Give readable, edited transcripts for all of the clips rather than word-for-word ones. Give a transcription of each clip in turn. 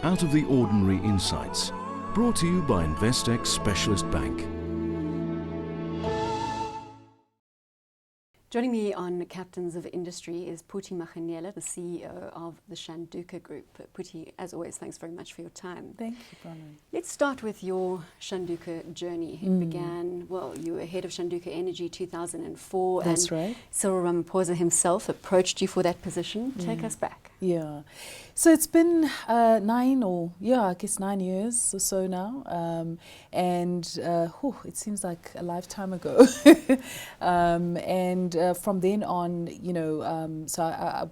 Out of the Ordinary Insights, brought to you by Investec Specialist Bank. Joining me on Captains of Industry is Phuti Mahanyele, the CEO of the Shanduka Group. Phuti, as always, thanks very much for your time. Thank you, Bronwyn. Let's start with your Shanduka journey. It began, well, you were head of Shanduka Energy 2004. That's and right. Cyril Ramaphosa himself approached you for that position. Take us back. Yeah. So it's been 9 years or so now. It seems like a lifetime ago. From then on, so I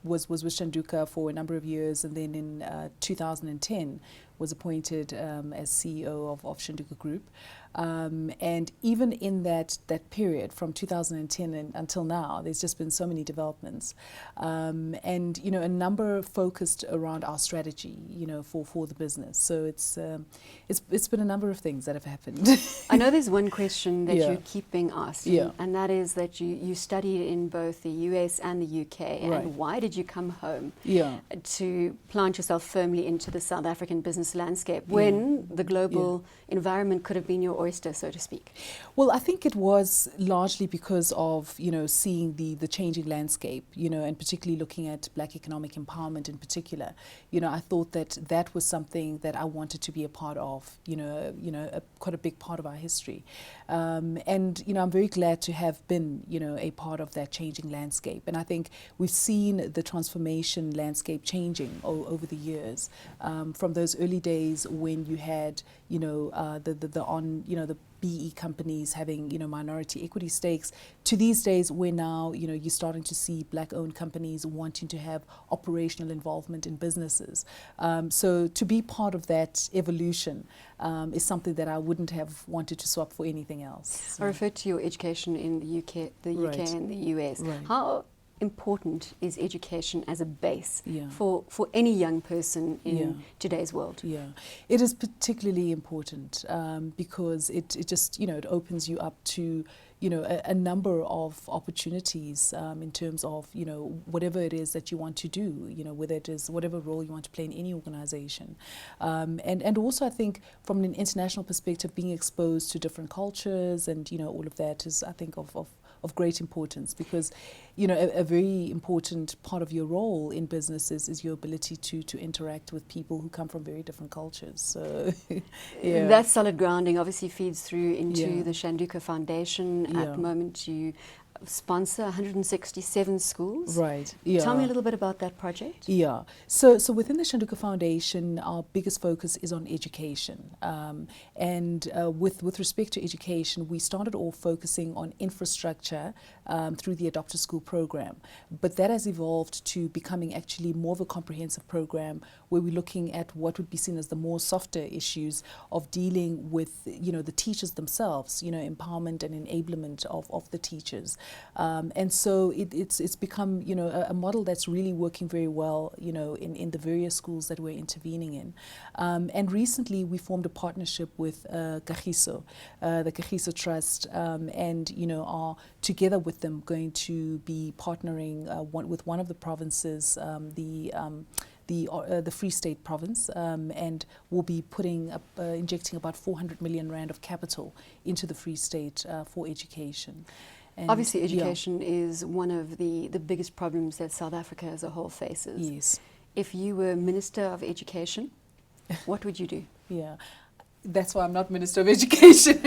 was with Shanduka for a number of years, and then in 2010 was appointed as CEO of Shanduka Group. And even in that period, from 2010 until now, there's just been so many developments. A number focused around our strategy, for the business. So it's been a number of things that have happened. I know there's one question that Yeah. you keep being asked, Yeah. and that is that you studied in both the US and the UK. Right. And why did you come home Yeah. to plant yourself firmly into the South African business landscape when the global environment could have been your oyster, so to speak? Well, I think it was largely because of, seeing the changing landscape, and particularly looking at Black economic empowerment in particular. I thought that was something that I wanted to be a part of, quite a big part of our history. I'm very glad to have been, a part of that changing landscape. And I think we've seen the transformation landscape changing over the years, from those early days when you had, the BE companies having, minority equity stakes, to these days where now, you're starting to see Black-owned companies wanting to have operational involvement in businesses. So to be part of that evolution is something that I wouldn't have wanted to swap for anything else. So. I referred to your education in the UK Right. and the US. Right. How important is education as a base Yeah. for any young person in Yeah. today's world? Yeah, it is particularly important because it just, it opens you up to, a number of opportunities in terms of, whatever it is that you want to do, whether it is whatever role you want to play in any organization. And also I think from an international perspective, being exposed to different cultures and, all of that is, I think, of great importance because, a very important part of your role in businesses is your ability to interact with people who come from very different cultures. So, yeah. That solid grounding obviously feeds through into Yeah. the Shanduka Foundation. At Yeah. the moment, you sponsor 167 schools. Right. Yeah. Tell me a little bit about that project. Yeah. So within the Shanduka Foundation, our biggest focus is on education. With respect to education, we started off focusing on infrastructure through the Adopt a School program. But that has evolved to becoming actually more of a comprehensive program where we're looking at what would be seen as the more softer issues of dealing with, the teachers themselves, empowerment and enablement of the teachers. And so it's become, a model that's really working very well, in the various schools that we're intervening in. And recently we formed a partnership with Kagiso, the Kagiso Trust, and, are together with them going to be partnering with one of the provinces, the Free State province, and we'll be injecting about 400 million rand of capital into the Free State for education. And Obviously, education is one of the biggest problems that South Africa as a whole faces. Yes. If you were Minister of Education, what would you do? Yeah. That's why I'm not Minister of Education.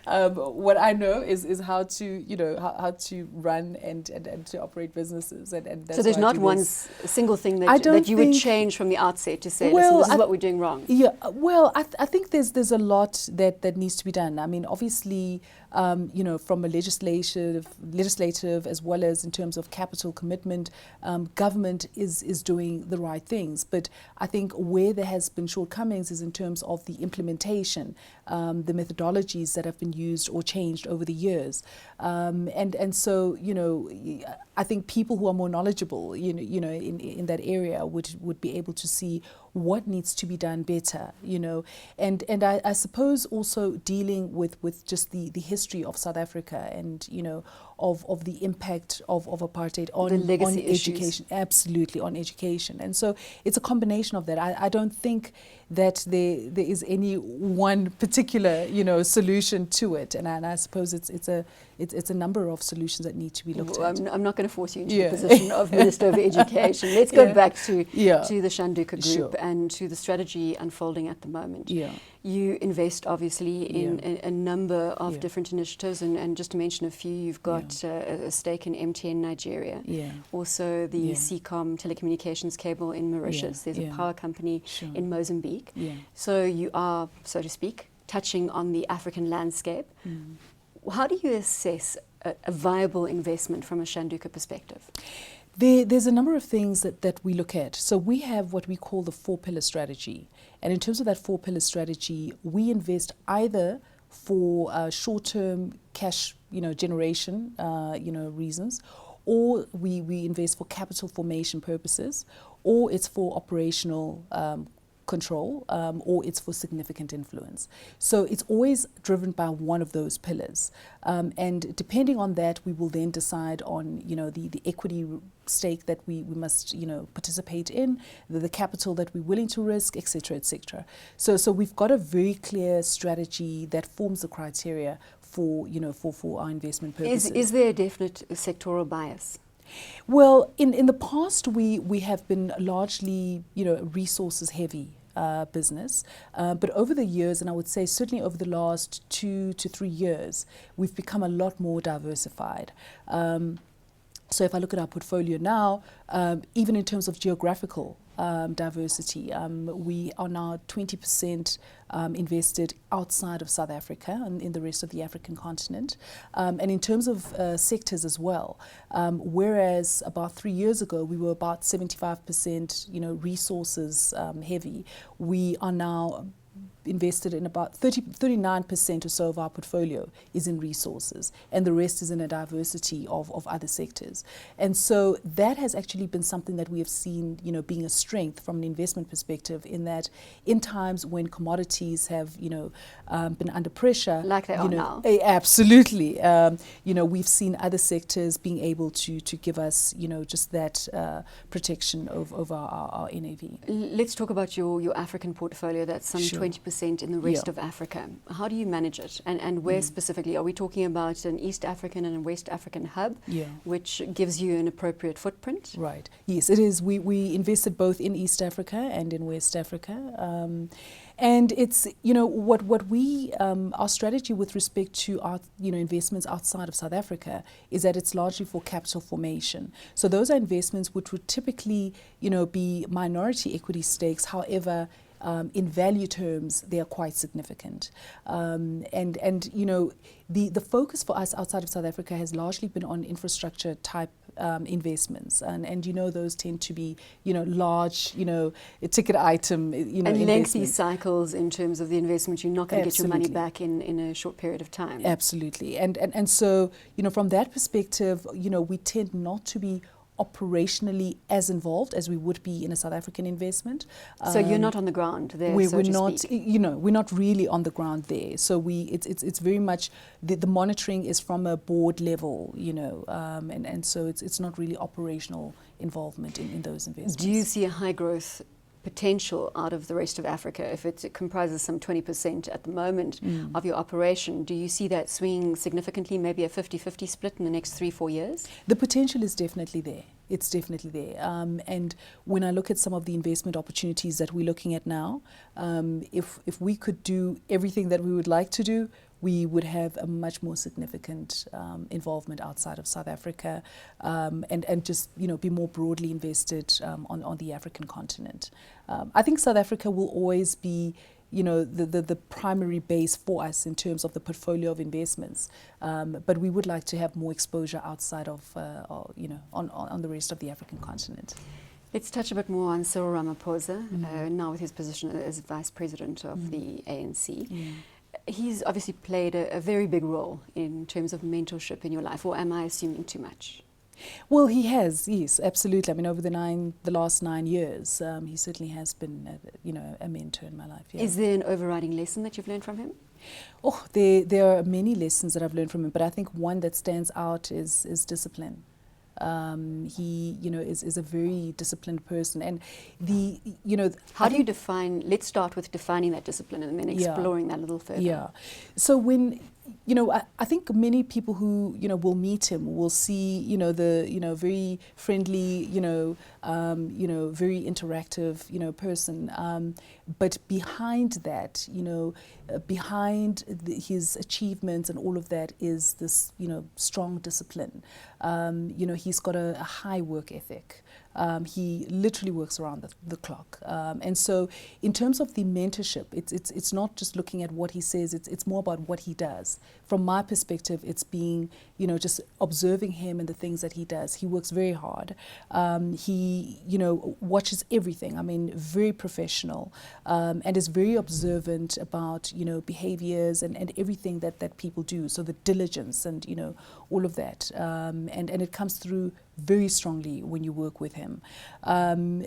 What I know is how to, how to run and to operate businesses. And that's So there's why I not do one this. single thing I that don't you would think- change from the outset to say, Well, listen, this is I- what we're doing wrong. Yeah, well, I think there's a lot that needs to be done. I mean, obviously, from a legislative as well as in terms of capital commitment, government is doing the right things. But I think where there has been shortcomings is in terms of the implementation, the methodologies that have been used or changed over the years. And so, I think people who are more knowledgeable, in that area would be able to see what needs to be done better, and I suppose also dealing with just the history of South Africa and, of the impact of apartheid on, the legacy on education. Absolutely, on education. And so it's a combination of that. I don't think that there is any one particular, you know, solution to it. And I suppose it's a number of solutions that need to be looked at. I'm not going to force you into the position of Minister of Education. Let's go back to the Shanduka Group and to the strategy unfolding at the moment. You invest obviously in a number of different initiatives, and just to mention a few, you've got a stake in MTN Nigeria, also the CCOM telecommunications cable in Mauritius. There's a power company in Mozambique. So you are, so to speak, touching on the African landscape. How do you assess a viable investment from a Shanduka perspective? There's a number of things that we look at. So we have what we call the 4-pillar strategy. And in terms of that 4-pillar strategy, we invest either for short-term cash, you know, generation, you know, reasons, or we invest for capital formation purposes, or it's for operational control, or it's for significant influence. So it's always driven by one of those pillars. And depending on that, we will then decide on, you know, the equity stake that we must, you know, participate in, the capital that we're willing to risk, etc., etc. So we've got a very clear strategy that forms the criteria for, you know, for our investment purposes. Is there a definite sectoral bias? Well, in the past, we have been largely, you know, resources heavy business, but over the years, and I would say certainly over the last 2 to 3 years, we've become a lot more diversified. So if I look at our portfolio now, even in terms of geographical diversity, we are now 20% invested outside of South Africa and in the rest of the African continent. And in terms of sectors as well, whereas about 3 years ago we were about 75%, you know, resources heavy, we are now invested in about 39% or so of our portfolio is in resources, and the rest is in a diversity of other sectors. And so that has actually been something that we have seen, you know, being a strength from an investment perspective, in that in times when commodities have, you know, been under pressure, like they are now. now. Absolutely. You know, we've seen other sectors being able to give us, you know, just that protection over our NAV. Let's talk about your African portfolio. That's some 20% in the rest of Africa. How do you manage it? And where specifically? Are we talking about an East African and a West African hub, which gives you an appropriate footprint? Right. Yes, it is. We invested both in East Africa and in West Africa. And it's, you know, what we, our strategy with respect to our, you know, investments outside of South Africa is that it's largely for capital formation. So those are investments which would typically, you know, be minority equity stakes. However, in value terms, they are quite significant. And you know, the focus for us outside of South Africa has largely been on infrastructure type investments, and you know, those tend to be, you know, large, you know, a ticket item, you know, and lengthy cycles in terms of the investment. You're not going to get your money back in a short period of time. Absolutely. And so, you know, from that perspective, you know, we tend not to be operationally as involved as we would be in a South African investment. So you're not on the ground there, we're not, you know, we're not really on the ground there. So it's very much, the monitoring is from a board level, you know, and so it's not really operational involvement in those investments. Do you see a high growth potential out of the rest of Africa? If it comprises some 20% at the moment of your operation, do you see that swinging significantly, maybe a 50-50 split in the next 3-4 years? The potential is definitely there. It's definitely there. And when I look at some of the investment opportunities that we're looking at now, if we could do everything that we would like to do, we would have a much more significant involvement outside of South Africa, and just, you know, be more broadly invested on the African continent. I think South Africa will always be, you know, the primary base for us in terms of the portfolio of investments, but we would like to have more exposure outside of, you know, on the rest of the African continent. Let's touch a bit more on Cyril Ramaphosa, now with his position as Vice President of the ANC. He's obviously played a very big role in terms of mentorship in your life, or am I assuming too much? Well, he has, yes, absolutely. I mean, over the last 9 years, he certainly has been, you know, a mentor in my life. Yeah. Is there an overriding lesson that you've learned from him? Oh, there are many lessons that I've learned from him, but I think one that stands out is discipline. He, is a very disciplined person, and How do you define? Let's start with defining that discipline, and then exploring that a little further. Yeah. So when I think many people who will meet him will see the very friendly very interactive person, but behind that behind his achievements and all of that is this strong discipline. He's got a high work ethic. He literally works around the clock, and so in terms of the mentorship, it's not just looking at what he says. It's more about what he does. From my perspective, it's being just observing him and the things that he does. He works very hard. He watches everything. I mean, very professional, and is very observant about behaviors and everything that people do. So the diligence and all of that, and it comes through very strongly when you work with him.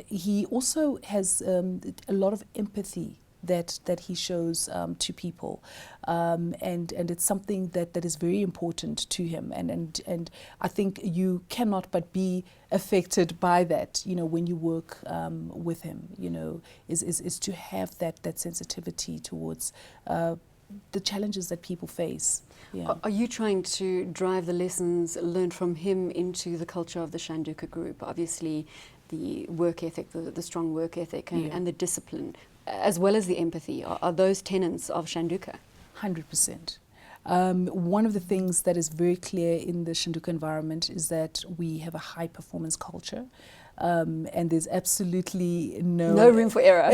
He also has a lot of empathy that he shows to people, and it's something that is very important to him, and I think you cannot but be affected by that when you work with him, is to have that sensitivity towards the challenges that people face. Yeah. Are you trying to drive the lessons learned from him into the culture of the Shanduka Group? Obviously, the work ethic, the strong work ethic, and the discipline, as well as the empathy, are those tenets of Shanduka? 100%. One of the things that is very clear in the Shanduka environment is that we have a high performance culture. And there's absolutely no room for error.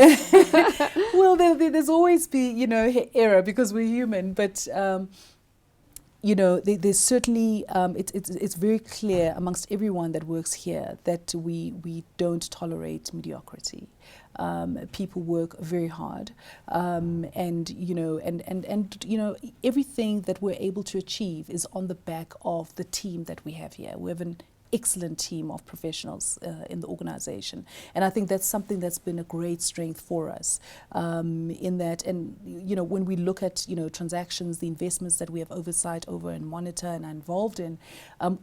Well, there's always be error because we're human, but there's certainly it's very clear amongst everyone that works here that we don't tolerate mediocrity. People work very hard, and everything that we're able to achieve is on the back of the team that we have here. We have an excellent team of professionals in the organization, and I think that's something that's been a great strength for us in that. And when we look at transactions, the investments that we have oversight over and monitor and are involved in,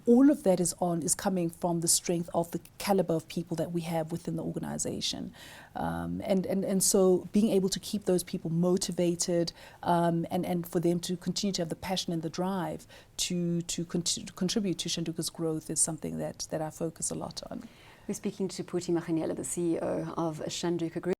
all of that is coming from the strength of the caliber of people that we have within the organization, and so being able to keep those people motivated, and for them to continue to have the passion and the drive to contribute to Shanduka's growth is something that I focus a lot on. We're speaking to Phuti Mahanyele, the CEO of Shanduka Group.